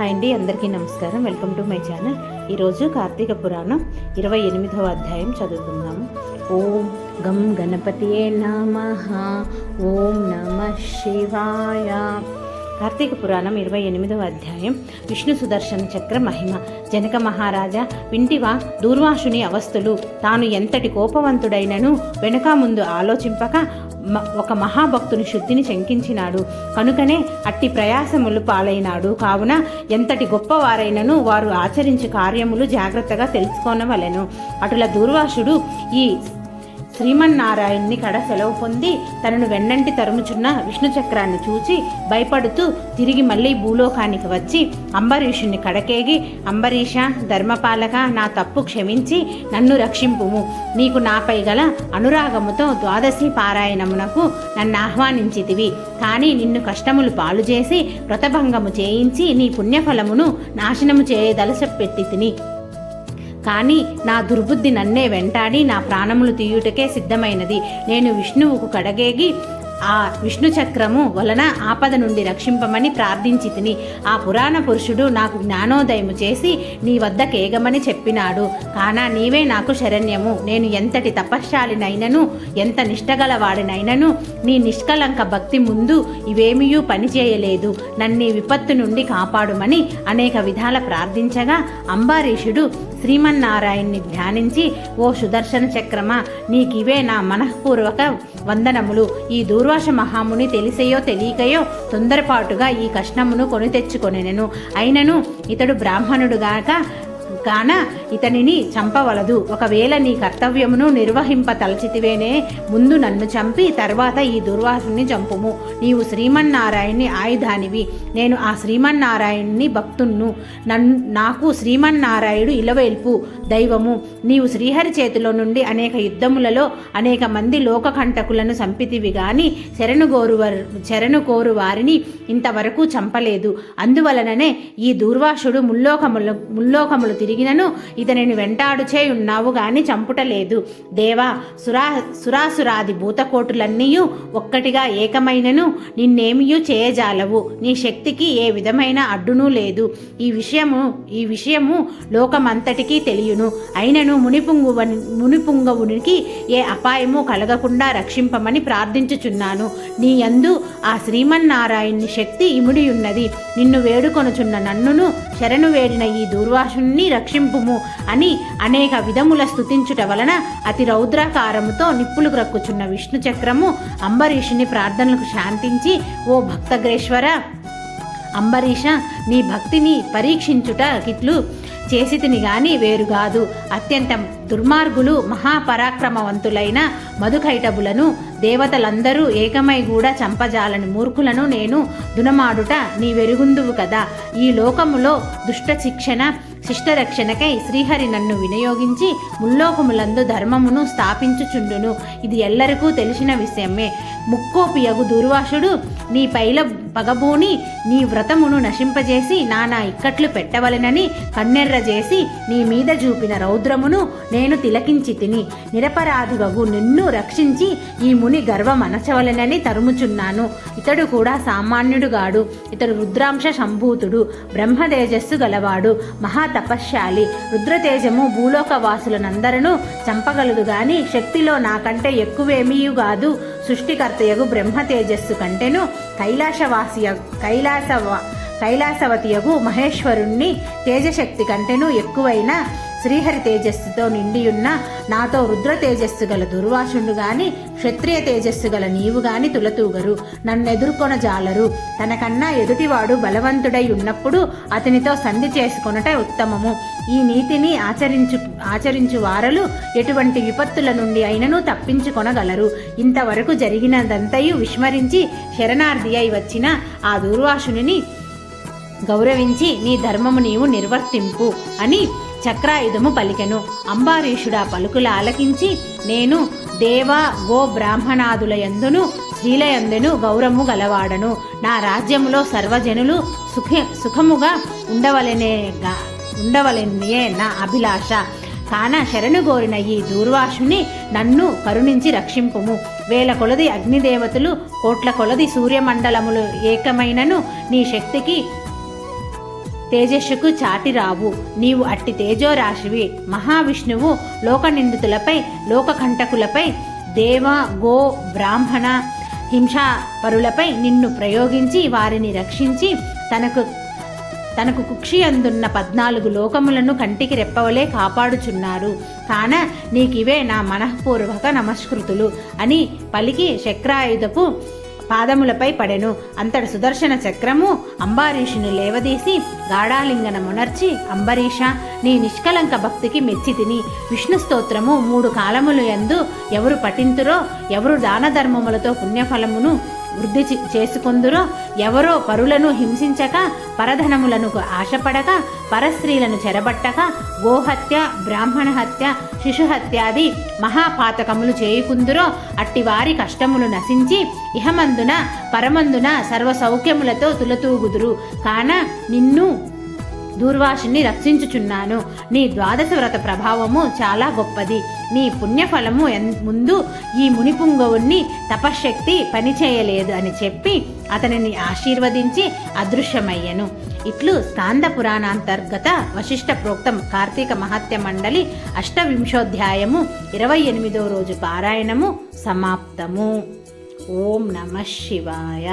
Hi అండి, అందరికీ నమస్కారం. Welcome to my channel. ఈరోజు కార్తీక పురాణం 28వ అధ్యాయం చదువుకుందాము. ఓం గం గణపతియే నమః. ఓం నమః శివాయ. కార్తీక పురాణం 28వ అధ్యాయం. విష్ణు సుదర్శన చక్ర మహిమ. జనక మహారాజా, వింటివా దూర్వాసుని అవస్థలు? తాను ఎంతటి కోపవంతుడైనను వెనుక ముందు ఆలోచింపక ఒక మహాభక్తుని శుద్ధిని శంకించినాడు. కనుకనే అట్టి ప్రయాసములు పాలైనాడు. కావున ఎంతటి గొప్పవారైనను వారు ఆచరించు కార్యములు జాగ్రత్తగా తెలుసుకోనవలెను. అటుల దూర్వాసుడు ఈ శ్రీమన్నారాయణ్ణి కడ సెలవు పొంది తనను వెన్నంటి తరుముచున్న విష్ణు చక్రాన్ని చూచి భయపడుతూ తిరిగి మళ్ళీ భూలోకానికి వచ్చి అంబరీషుని కడకేగి, అంబరీష, ధర్మపాలక, నా తప్పు క్షమించి నన్ను రక్షింపుము. నీకు నాపై గల అనురాగముతో ద్వాదశి పారాయణమునకు నన్ను ఆహ్వానించితివి. కానీ నిన్ను కష్టములు పాలు చేసి వ్రతభంగము చేయించి నీ పుణ్యఫలమును నాశనము చేయదలసపెట్టి తిని. కానీ నా దుర్బుద్ధి నన్నే వెంటాడి నా ప్రాణములు తీయుటకే సిద్ధమైనది. నేను విష్ణువుకు కడగేగి ఆ విష్ణు చక్రము వలన ఆపద నుండి రక్షింపమని ప్రార్థించి తిని. ఆ పురాణ పురుషుడు నాకు జ్ఞానోదయము చేసి నీ వద్ద కేగమని చెప్పినాడు. కానా నీవే నాకు శరణ్యము. నేను ఎంతటి తపశ్శాలినైనను ఎంత నిష్టగలవాడినైనను నీ నిష్కలంక భక్తి ముందు ఇవేమీయూ పనిచేయలేదు. నన్ను విపత్తు నుండి కాపాడుమని అనేక విధాల ప్రార్థించగా అంబరీషుడు శ్రీమన్నారాయణ్ణి ధ్యానించి, ఓ సుదర్శన చక్రమా, నీకివే నా మనఃపూర్వక వందనములు. ఈ దూర్వాస మహాముని తెలిసయో తెలియకయో తొందరపాటుగా ఈ కష్టమును కొని తెచ్చుకొనెను. అయినను ఇతడు బ్రాహ్మణుడుగాక కాన ఇతనిని చంపవలదు. ఒకవేళ నీ కర్తవ్యమును నిర్వహింప తలచితివేనే, ముందు నన్ను చంపి తర్వాత ఈ దుర్వాసుని చంపుము. నీవు శ్రీమన్నారాయణ్ణి ఆయుధానివి. నేను ఆ శ్రీమన్నారాయణ్ణి భక్తుణ్ణు. నాకు శ్రీమన్నారాయుడు ఇలవేల్పు దైవము. నీవు శ్రీహరి చేతిలో నుండి అనేక యుద్ధములలో అనేక మంది లోకకంటకులను చంపితివి గాని శరణు కోరు వారిని ఇంతవరకు చంపలేదు. అందువలననే ఈ దూర్వాసుడు ముల్లోకములు తిరిగినను ఇతనిని వెంటాడుచే ఉన్నావు గాని చంపుటలేదు. దేవా, సురాసురాది భూతకోటులన్నీయు ఒక్కటిగా ఏకమైనను నిన్నేమియూ చేయజాలవు. నీ శక్తికి ఏ విధమైన అడ్డునూ లేదు. ఈ విషయము లోకమంతటికీ తెలియను. అయినను మునిపుంగవునికి ఏ అపాయము కలగకుండా రక్షింపమని ప్రార్థించుచున్నాను. నీ యందు ఆ శ్రీమన్నారాయణుని శక్తి ఇముడి ఉన్నది. నిన్ను వేడుకొనుచున్న నన్నును శరణు వేడిన ఈ దూర్వాసుని రక్షింపుము అని అనేక విధముల స్తుతించుట వలన అతి రౌద్రాకారముతో నిప్పులు గ్రక్కుచున్న విష్ణు చక్రము అంబరీషుని ప్రార్థనలకు శాంతించి, ఓ భక్తగ్రేశ్వర అంబరీష, నీ భక్తిని పరీక్షించుట కిట్లు చేసితిని గాని వేరుగాదు. అత్యంత దుర్మార్గులు మహాపరాక్రమవంతులైన మధుకైటబులను దేవతలందరూ ఏకమై కూడా చంపజాలని మూర్ఖులను నేను దునమాడుట నీ వెరుగుందువు కదా. ఈ లోకములో దుష్ట శిష్టరక్షణకై శ్రీహరి నన్ను వినియోగించి ముల్లోకములందు ధర్మమును స్థాపించుచుండును. ఇది ఎల్లరికూ తెలిసిన విషయమే. ముక్కోపియగు దూర్వాసుడు నీ పైల పగబూని నీ వ్రతమును నశింపజేసి నానా ఇక్కట్లు పెట్టవలెనని కన్నెర్ర చేసి నీ మీద చూపిన రౌద్రమును నేను తిలకించి తిని. నిరపరాధివగు నిన్ను రక్షించి ఈ ముని గర్వం అనచవలెనని తరుముచున్నాను. ఇతడు కూడా సామాన్యుడుగాడు. ఇతడు రుద్రాంశ సంభూతుడు, బ్రహ్మతేజస్సు గలవాడు, మహాతపశ్శాలి. రుద్రతేజము భూలోకవాసులనందరూ చంపగలదు గాని శక్తిలో నాకంటే ఎక్కువేమీయుగాదు. సృష్టికర్తయగు బ్రహ్మతేజస్సు కంటెను కైలాసవతియగు మహేశ్వరుణ్ణి తేజశక్తి కంటెను ఎక్కువైన శ్రీహరి తేజస్సుతో నిండియున్న నాతో రుద్ర తేజస్సు గల దుర్వాసుడు గాని క్షత్రియ తేజస్సు గల నీవు గాని తులతూగరు, నన్నెదుర్కొన జాలరు. తనకన్నా ఎదుటివాడు బలవంతుడై ఉన్నప్పుడు అతనితో సంధి చేసుకొనట ఉత్తమము. ఈ నీతిని ఆచరించు వారలు ఎటువంటి విపత్తుల నుండి అయినను తప్పించుకొనగలరు. ఇంతవరకు జరిగినదంతయు విస్మరించి శరణార్థి అయి వచ్చిన ఆ దూర్వాసుని గౌరవించి నీ ధర్మము నీవు నిర్వర్తింపు అని చక్రాయుధము పలికెను. అంబరీషుడా పలుకుల ఆలకించి, నేను దేవ గో బ్రాహ్మణాదులయందును స్త్రీలయందును గౌరవము గలవాడను. నా రాజ్యములో సర్వజనులు సుఖముగా ఉండవలెనే నా అభిలాష. కాన శరణు కోరిన ఈ దూర్వాసుని నన్ను కరుణించి రక్షింపుము. వేల కొలది అగ్నిదేవతలు కోట్ల కొలది సూర్యమండలములు ఏకమైనను నీ శక్తికి తేజస్సుకు చాటి రావు. నీవు అట్టి తేజోరాశివి. మహావిష్ణువు లోకనిందితులపై, లోకకంటకులపై, దేవ, గో, బ్రాహ్మణ హింసాపరులపై నిన్ను ప్రయోగించి వారిని రక్షించి తనకు కుక్షి అందున్న 14 లోకములను కంటికి రెప్పవలే కాపాడుచున్నారు. కాన నీకివే నా మనఃపూర్వక నమస్కృతులు అని పలికి చక్రాయుధపు పాదములపై పడెను. అంతటి సుదర్శన చక్రము అంబరీషుని లేవదీసి గాఢాలింగనమునర్చి, అంబరీష, నీ నిష్కలంక భక్తికి మెచ్చితిని. విష్ణు స్తోత్రము 3 కాలములు యందు ఎవరు పఠింతురో, ఎవరు దాన ధర్మములతో పుణ్యఫలమును వృద్ధి చేసుకొందురో, ఎవరో పరులను హింసించక, పరధనములను ఆశపడక, పరస్త్రీలను చెరబట్టక, గోహత్య, బ్రాహ్మణ హత్య, శిశుహత్యాది మహాపాతకములు చేయుకుందురో, అట్టివారి కష్టములు నశించి ఇహమందున పరమందున సర్వ సౌఖ్యములతో తులతూగుదురు. కాన నిన్ను దూర్వాసుని రక్షించుచున్నాను. నీ 12 వ్రత ప్రభావము చాలా గొప్పది. నీ పుణ్యఫలము ముందు ఈ మునిపుంగవుణ్ణి తపశ్శక్తి పనిచేయలేదు అని చెప్పి అతనిని ఆశీర్వదించి అదృశ్యమయ్యను. ఇట్లు స్కాంద పురాణాంతర్గత వశిష్ఠ ప్రోక్తం కార్తీక మహాత్య మండలి 28వ 28వ రోజు పారాయణము సమాప్తము. ఓం నమః శివాయ.